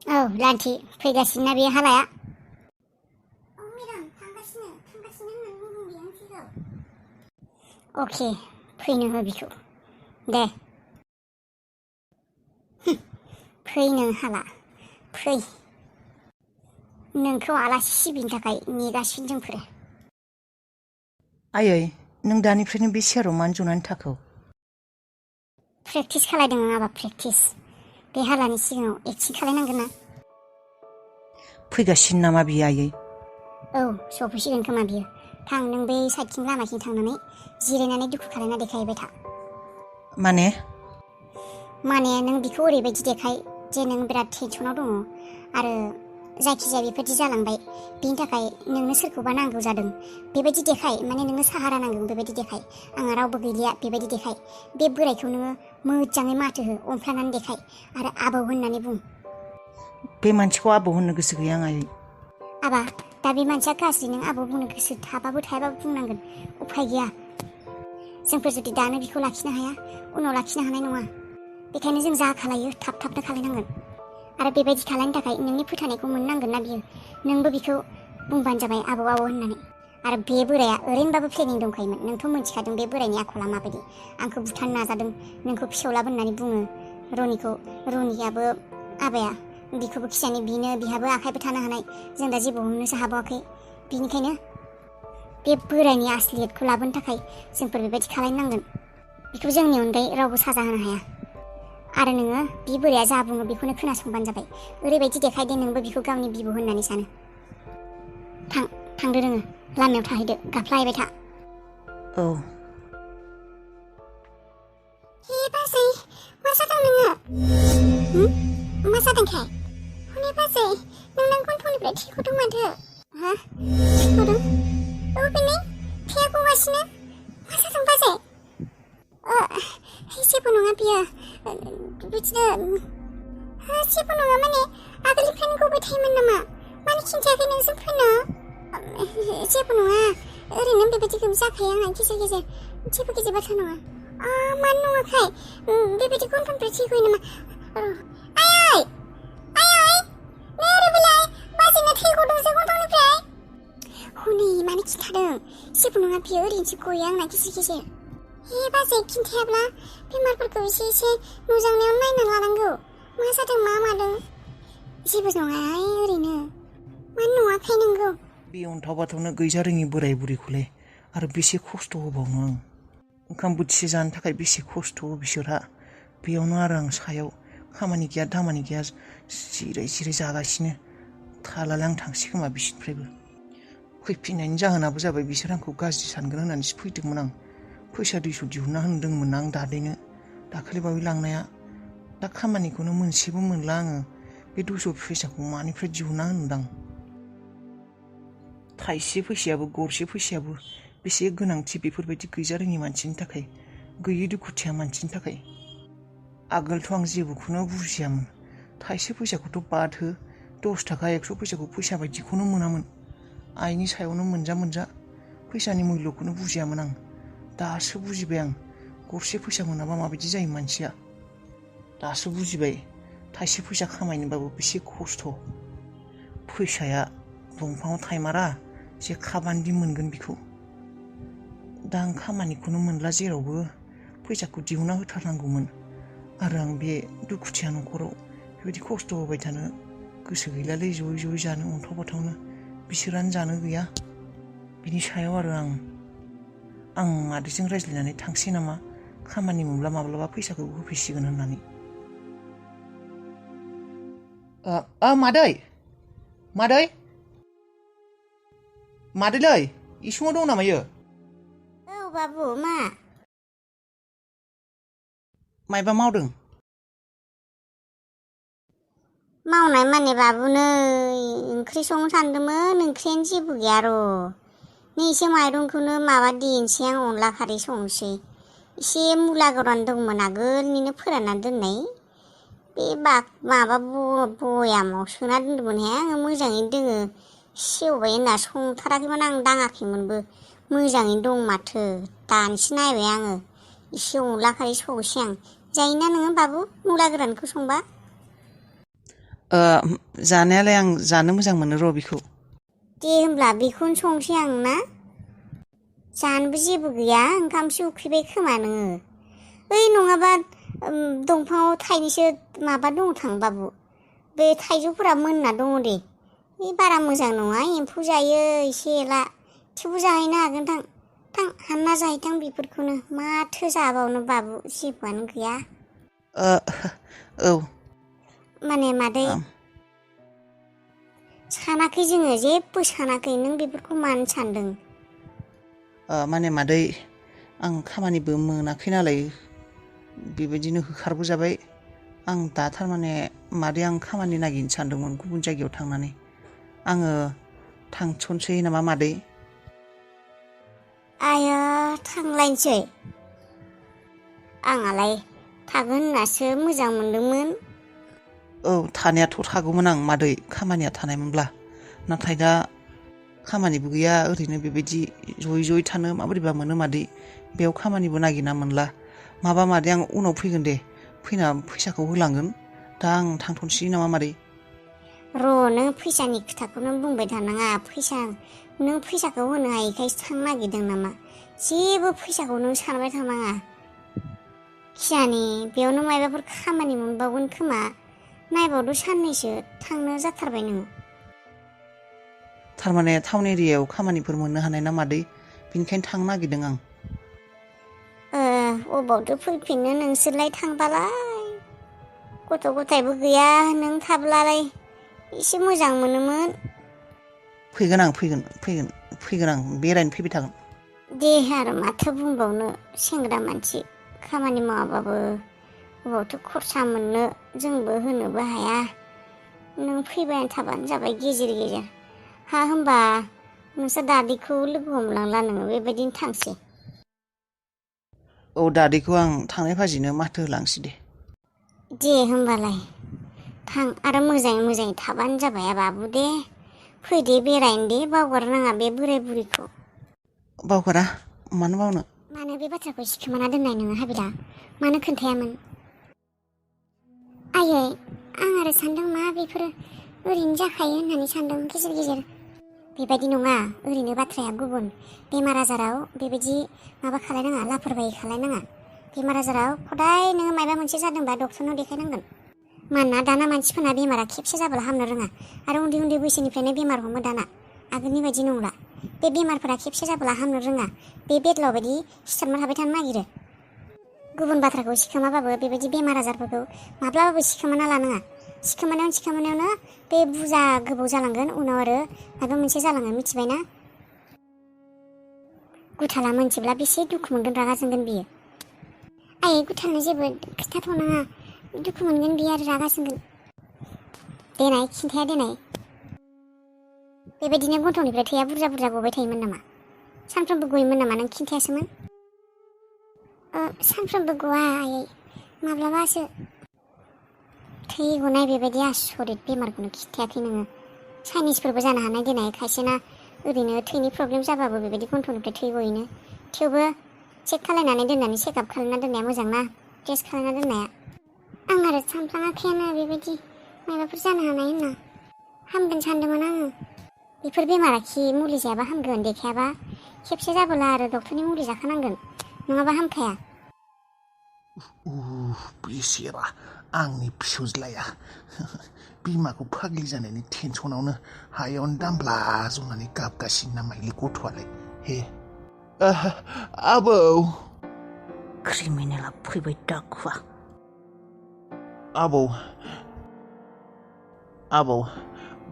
औ लान्थि फैगासिनो ना बेयो हालाया? औ मेडाम थांगासिनो होननानै बुंदों बेयो आंखौ। अके फैनो हो बिखौ दे। फैनो हाला फै नोंखौ आलासि सिबिनो थाखाय नेगासिनो जोंफोरो। आयै नों दानिफ्रायनो बे चेयाराव मानो जनानै थाखो? प्रेक्टिस खालायदों आबा प्रेक्टिस। बे हालानि सिगाङाव एक्टिं खालायनांगोन ना। फैगासिनो नामा बियो आयै? औ सफैसिगोन खोमा बियो। थां नों बै साइडथिं लामाथिं थांनानै जिरायनानै दुखु खालायना देखायहैबाय था। माने नों बिखौ ओरैबायदि देखाय जे नों बिराद टेनसनाव दङ आरो जायखिजाया बेबायदि जालांबाय बिनि थाखाय नोंनो सोरखौबा नांगौ जादों बेबायदि देखाय। माने नोंनो साहारा नांगौ बेबायदि देखाय। आंहा रावबो गैलिया बेबायदि देखाय। बे बोरायखौ नोङो मोजाङै माथो हो अनफ्लानानै देखाय आरो आबौ होननानै बुं। बे मानसिखौ आबौ होननो गोसो गैया आं आयै। आबा दा बे मानसिया गाज्रि, नों आबौ बुंनो गोसो थाबाबो थायाबाबो बुंनांगोन। उफाय गैया। जोंफोर जुदि दानो बिखौ लाखिनो हाया उनाव लाखिनो हानाय नङा। बेखायनो जों जा खालायो थाब थाबनो खालायनांगोन। आरो बेबायदि खालायनो थाखाय नोंनि फोथायनायखौ मोननांगोन ना बियो। नोंबो बिखौ बुंबानो जाबाय आबौ आबौ होननानै। आरो बे बोराया ओरैनोबाबो प्लेनिं दंखायोमोन। नोंथ' मोनथिखादों बे बोरायनि आखला माबायदि। आंखौ बुथारनो नाजादों, नोंखौ फिसौला होननानै बुङो। रनियाबो आबाया बिखौबो खिजानि बिनो बिहाबो आखाइबो थानो हानाय। जों दा जेबो हमनोसो हाबावाखै। बिनिखायनो बे बोरायनि आसलियतखौ लाबोनो थाखाय जोंफोर बेबायदि खालायनांगोन। बेखौ जोंनि अनगायै रावबो साजा होनो हाया। आरो नोङो बि बोराया जा बुङो बेखौनो खोनासंबानो जाबाय। ओरैबायदि देखायदे नोंबो बिखौ गावनि बिबौ होननानै सानो। थांदो नोङो लामायाव थाहैदो गाफ्लाहैबाय था। औ। हे बाजै मा जादों नोङो? मा जादोंखाय? हनै बाजै नोंना गन्थंनिफ्राय थै गदों माथो? हा? थै गदों? बेनि थैया गगासिनो? मा जादों बाजै? जेबो नङा बियो बिदिनो जेबो नङा। माने आगोलनिफ्रायनो गबाय थायोमोन नामा? मानो खिन्थायाखै नों जोंफोरनो? जेबो नङा ओरैनो बेबायदि जाखायो आंहा गेजेर गेजेर। जेबो गिदिर बाथ्रा नङा। मानो नङाखाय? बेबायदि गन्थंनिफ्राय थै गयो नामा? आयै नै ओरै फैलाय। बाजैना थै गदोंसो गन्थंनिफ्राय। हनै मानो खिन्थादों? जेबो नङा बियो ओरैनोसो गयो आंना गेजेर गेजेर। हे बाजै खिन्थायाब्ला बेमारफोरखौ एसे नुजानायाव नायना लानांगौ। मा जादों मा मादों? जेबो नङा ओरैनो। मानो नङाखाय नोंगौ? बे अन्थाव बाथावनो गैजारोङि बोराय बुरैखौलाय आरो बेसे खस्थ' होबावनो आं। ओंखाम बोथिसे जानो थाखाय बेसे खस्थ' बिसोरहा। बेयावनो आरो आं सायाव खामानि गैया दामानि गैया जिराय जागासिनो। थालाले आं थांसै खोमा बिसोरनिफ्रायबो। फैफिननायनि जाहोनाबो जाबाय बिसोर आंखौ गाज्रि सानगोन होननानैसो फैदोंमोन आं। फैसा 200 दिहुनना होनदोंमोन आं दादैनो दाखालिबावै लांनाया। दा खामानिखौनो मोनसेबो मोनला आङो। बे 200 फैसाखौ मानिफ्राय दिहुनना होनदां? थाइसे फैसायाबो गरसे फैसायाबो बेसे गोनांथि बेफोरबायदि गैजारोङि मानसिनि थाखाय, गैयि दुखुथिया मानसिनि थाखाय। आगोलथ' आं जेबोखौनो बुजियामोन। थाइसे फैसाखौथ' बाद हो, 10 थाखा 100 फैसाखौ फैसा बायदिखौनो मोनामोन। आइनि सायावनो मोनजा फैसानि मुल्यखौनो बुजियामोन आं। दासो बुजिबाय आं गरसे फैसा मोनाबा माबायदि जायो मानसिया। दासो बुजिबाय थाइसे फैसा खामायनोबाबो बेसे खस्थ'। फैसाया दंफाङाव थाइमारा जे खाबान्दि मोनगोन बिखौ। दा आं खामानिखौनो मोनला जेरावबो। फैसाखौ दिहुनना होथारनांगौमोन। आरो आं बे दुखुथिया न'खराव बेबायदि खस्थ' होबाय थानो गोसो गैलालै। जयै जानो अन्थाव बाथावनो बिसोरानो जानो गैया। बिनि सायाव आरो आं मादैजों रायज्लायनानै थांसै नामा? खामानि मोनब्ला माब्लाबा फैसाखौ होफैसिगोन होननानै। मादैलै इसुङाव दं नामा इयो? औ बाबु मा? मायबा मावदों? मावनाय माने बाबु नै ओंख्रि संनो सानदोंमोन। ओंख्रियानो जेबो गैया र'। नै एसे माइरंखौनो माबा देनोसै आं अनला खारै संनोसै। एसे मुला गोरान दंमोन आगोलनिनो फोरानना दोननाय। बे माबा बयामाव सोना दोन्दोंमोनहाय आङो मोजाङैनो दोङो। सेवबाय होनना संथाराखैमोन आं दाङाखैमोनबो। मोजाङैनो दं माथो। दानोसो नायबाय आङो। एसे अनला खारै संनोसै आं। जायोना नोङो बाबु मुला गोरानखौ संबा? जानायालाय आं जानो मोजां मोनो र' बेखौ। दे होमब्ला बेखौनो संसै आं ना। जानोबो जेबो गैया, ओंखामसो उखैबाय खोमा नोङो। ओइ नङाबा दंफाङाव थाइनैसो माबा दङ थां बाबु। बे थाइजौफोरा मोनना दङ दे। बे बारा मोजां नङा, एम्फौ जायो एसे एला। थेवबो जाहैनो हागोन थां। थां हानना जाहैथां बेफोरखौनो। माथो जाबावनो बाबु, जेबोआनो गैया। औ। माने मादै सानाखै जोङो, जेबो सानाखै। नों बेफोरखौ मानो सानदों? माने मादै आं खामानिबो मोनाखै नालाय बेबायदिनो होखारबोजाबाय। आं दा थारमाने मादै आं खामानि नागिरनो सानदोंमोन गुबुन जायगायाव थांनानै। आङो थांथ'नोसै नामा मादै? आया थांलायनोसै? आंहालाय थागोन होननासो मोजां मोनदोंमोन। औ थानायाथ' थागौमोन आं मादै, खामानिया थानायमोनब्ला। नाथाय दा खामानिबो गैया, ओरैनो बेबायदि जयै थानो माबोरैबा मोनो मादै। बेयाव खामानिबो नागिरना मोनला। माबा मादै आं उनाव फैगोन दे, फैना फैसाखौ होलांगोन। दा आं थांथ'नोसै नामा मादै? र' नों फैसानि खोथाखौनो बुंबाय थानाङा। नों फैसाखौ होनो हायिखायसो थांनो नागिरदों नामा? जेबो फैसाखौ नों सानबाय थानाङा। खियानि बेयावनो मायबाफोर खामानि मोनबावगोन खोमा। नायबावदो साननैसो, थांनो जाथारबाय नोङो। थारमाने टाउन एरियायाव खामानिफोर मोननो हानाय ना मादै, बेनिखायनो थांनो नागिरदों आं। अबावथो फैफिननो नोंसोरलाय थांबालाय? गथ' गथायबो गैया, नों थाब्लालाय एसे मोजां मोनोमोन। फैगोन आं बेरायनो फैबाय थागोन। दे आरो माथो बुंबावनो, सेंग्रा मानसि खामानि मावाबाबो अबावथो खरसा मोननो, जोंबो होनोबो हाया। नों फैबाय थाबानो जाबाय गेजेर गेजेर। हा होमबा नोंसोर दादैखौ लोगो हमलांला नोङो, बेबायदिनो थांसै। औ दादैखौ आं थांनाय फाजिनो माथो होलांसै दे। दे होमबालाय थां, आरो मोजाङै थाबानो जाबाय बाबु दे। फैदे बेरायनो दे, बावगारनाङा बे बोराय बुरैखौ। बावगारा, मानो बावनो। मानो बे बाथ्राखौ सिखोमाना दोननाय नोङो हाबिला? मानो खोन्थायामोन? आयै आं आरो सानदों मा बेफोरो ओरैनो जाखायो होननानै सानदों गेजेर गेजेर। बेबायदि नङा, ओरैनो बाथ्राया गुबुन। बेमार आजाराव बेबायदि माबा खालायनाङा, लाफोरबायि खालायनाङा। बेमार आजाराव खदाय नोङो माबा मोनसे जादोंबा डक्टरनाव देखायनांगोन। मानोना दाना मानसिफोरना बेमारा खेबसे जाब्ला हामनो रोङा, आरो उन्दै उन्दै बैसोनिफ्रायनो बेमार हमो दाना। आगोलनि बायदि नंला। बे बेमारफोरा खेबसे जाब्ला हामनो रोङा। बे बेदलाव बायदि सिथाबना थाबाय थानो नागिरो। गुबुन बाथ्राखौ सिखोमाबाबो बेबायदि बेमार आजारफोरखौ माब्लाबाबो सिखोमाना लानाङा। सिखोमानायावनो बे बुरजा गोबाव जालांगोन, उनाव आरो माबा मोनसे जालाङो, मिथिबायना? गुथाला मोनथिब्ला बेसे दुखु मोनगोन, रागा जोंगोन बियो। आयै गुथालनो जेबो खिन्थाथ'नाङा, दुखु मोनगोन बियो आरो रागा जोंगोन। देनाय खिन्थाया देनाय। बेबायदिनो गन्थंनिफ्राय थैया बुरजा बुरजा गबाय थायोमोन नामा? सानफ्रोमबो गयोमोन नामा? नों खिन्थायासोमोन। सानफ्रोमबो गवा आयै, माब्लाबासो। थै गनाय बेबायदि आसरित बेमारखौनो खिन्थायाखै नोङो। चाइनिसफोरबो जानो हानाय देनाय, खायसेना ओरैनो थैनि प्रब्लेम जाबाबो बेबायदि गन्थंनिफ्राय थै गयोनो। थेवबो चेक खालायनानै दोननानै, चेकआप खालामना दोननाया मोजां ना, टेस्ट खालामना दोननाया। आं आरो सानफ्लाङाखैयानो बेबायदि माबाफोर जानो हानाय होनना। हामगोन सानदोंमोन आङो। बेफोर बेमारा मुलि जायाबा हामगोन, देखायाबा खेबसे जाबोला आरो डक्टरनि मुलि जाखानांगोन, नङाबा हामखाया। बेसेरा आंनि फिसौज्लाया बिमाखौ फाग्लि जानायनि टेनसनावनो हायावनो दामब्ला जनानै गाबगासिनो ना माइलि गथ'आलाय। हे आबौ। क्रिमिनेला फैबाय दाखुवा। आबौ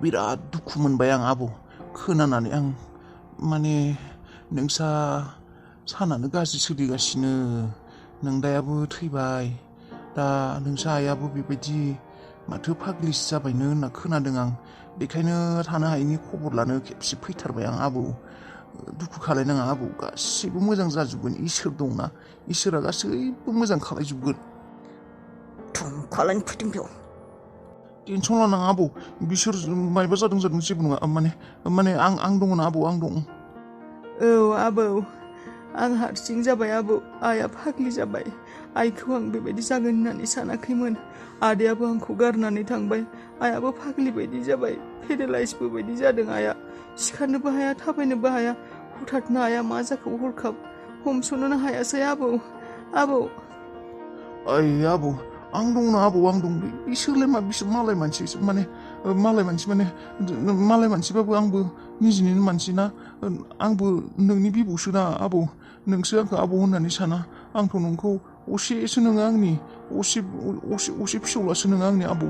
बिराद दुखु मोनबाय आं आबौ खोनानानै। आं माने नोंसा सानानो गाज्रि सोलिगासिनो। नोंदायाबो थैबाय, दा नोंसा आइयाबो बेबायदि माथो फाग्लिसो जाबायनो होनना खोनादों आं। बेखायनो थानो हायिनि खबर लानो खेबसे फैथारबाय आं आबौ। दुखु खालायनाङा आबौ, गासैबो मोजां जाजोबगोन। इसोर दंना, इसोरा गासैबो मोजां खालायजोबगोन। थुंखालायनो फैदों बेयाव। टेनसन लानाङा आबौ, बिसोर मायबा जादों जेबो नङा। माने आं दङ ना आबौ, आं दं। औ आबौ, आं हारसिं जाबाय आबौ आइया फाग्लि जाबाय आइखौ आं बेबायदि जागोन होननानै सानाखैमोन आदायाबो आंखौ गारनानै थांबाय आइयाबो फाग्लि बायदि जाबाय पेरालाइसबो बायदि जादों आइया सिखारनोबो हाया थाबायनोबो हाया हठाथनो आइया मा जाखो हरखाब हमस'नोनो हायासै आबौ ओइ आबौ आं दंना आबौ आं दं बिसोरलाय मा बिसोर मालाय मानसि माने मालाय मानसिबाबो आंबो निजिनिनो मानसि ना आंबो नोंनि बिबौसो ना आबौ नोंसो आंखौ आबौ होननानै साना आंथ' नोंखौ असेसो नोङो आंनि असे फिसौलासो नोङो आंनि आबौ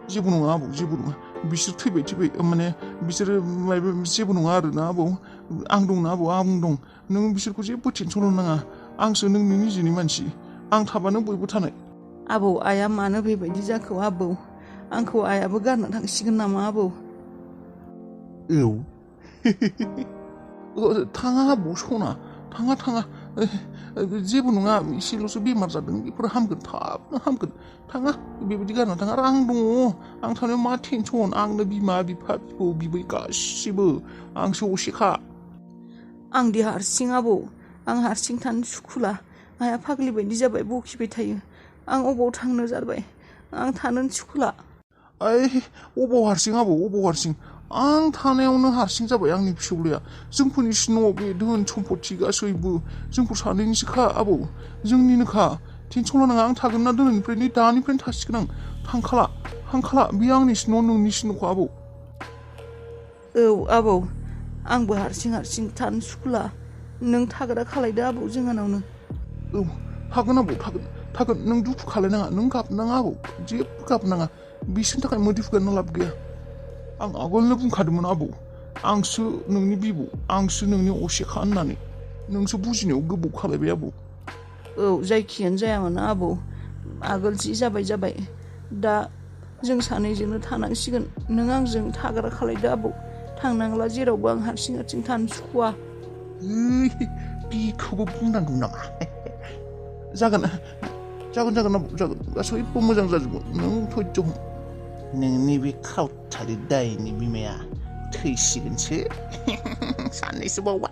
जेबो नङा आबौ जेबो नङा बिसोर थैबाय माने बिसोरो माबा जेबो नङा आरोना आबौ आं दंना आबौ आं दं नों बिसोरखौ जेबो टेनसन होनो नाङा आंसो नोंनि निजिनि मानसि आं थाबानो बयबो थानाय आबौ आइया मानो बेबायदि जाखो आबौ आंखौ आइयाबो गारना थांसिगोन नामा आबौ औ थाङा आबौ सना थाङा जेबो नङा एसेल'सो बेमार जादों बेफोर हामगोन थाबनो हामगोन थाङा बेबायदि गारना थाङा आरो आं दङ आं थानायाव मा टेनसन आंनो बिमा बिफा बिबौ बिबै गासिबो आंसो असेखा आंदि हारसिं आबौ आं हारसिं थानो सुखुला आइया फाग्लि बायदि जाबाय बखिबाय थायो आं अबाव थांनो जाबाय आं थानोनो सुखुला ओइ अबाव हारसिं आबौ अबाव हारसिं आं थानायावनो हारसिं जाबाय आंनि फिसौलाया जोंफोरनि न' बे धोन सम्पति गासैबो जोंफोर सानैनिसोखा आबौ जोंनिनोखा टेनसन लानाङा आं थागोन ना दिनैनिफ्रायनो दानिफ्रायनो थासिगोन आं थांखाला बे आंनिसो न' नोंनिसो न'खा आबौ औ आबौ आंबो हारसिं थानो सुखुला नों थाग्रा खालायदो आबौ जोंहानावनो औ थागोन आबौ थागोन नों दुखु खालायनाङा नों गाबनाङा आबौ जेबो गाबनाङा बिसोरनि थाखाय मोदै फुगारना लाब गैया आं आगोलनो बुंखादोंमोन आबौ आंसो नोंनि बिबौ आंसो नोंनि असेखा होननानै नोंसो बुजिनायाव गोबाव खालायबाय आबौ औ जायखियानो जायामोन आबौ आगोल जि जाबाय दा जों सानैजोंनो थानांसिगोन नों आंजों थाग्रा खालायदो आबौ थांनांला जेरावबो आं हारसिं थानो सुखुवा बिखौबो बुंनांगौ नामा जागोन आबौ जागोन गासैबो मोजां जाजोबगोन नों धैर्य हम नोंनि बे खावथालि दायनि बिमाया थैसिगोनसो साननैसो बावबा